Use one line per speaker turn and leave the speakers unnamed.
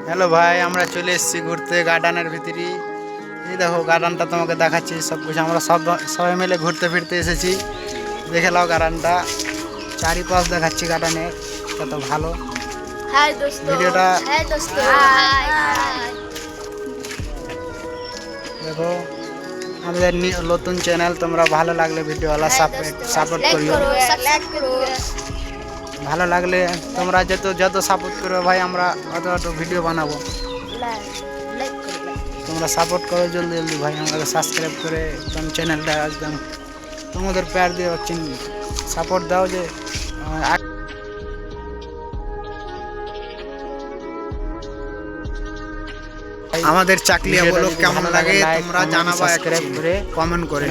Hello ভাই, আমরা চলে এসেছি ঘুরতে গার্ডেনের ভিতরে। এই দেখো গার্ডেনটা তোমাকে দেখাচ্ছি, সব কিছু আমরা সবাই মিলে ঘুরতে ফিরতে এসেছি। দেখে নাও গার্ডেনটা, চারিপাশ দেখাচ্ছি গার্ডেনের কত ভালো।
हाय दोस्तों
ভিডিওটা
हाय दोस्तों हाय हाय
দেখো, আমাদের নতুন চ্যানেল, তোমরা ভালো লাগলে ভিডিওওয়ালা সাপোর্ট
लाइक
করিও।
करो सब्सक्राइब करो
ভালো লাগলে তোমরা যত সাপোর্ট করবে ভাই, আমরা অত ভিডিও বানাবো।
लाइक करो
তোমরা সাপোর্ট করো জলদি জলদি ভাই, আমাকে সাবস্ক্রাইব করে একদম চ্যানেলটা একদম তোমাদের প্যার দিয়ে সাপোর্ট দাও যে আমাদের চাকলিয়া বলো কেমন লাগে তোমরা জানাবা, কমেন্ট করে।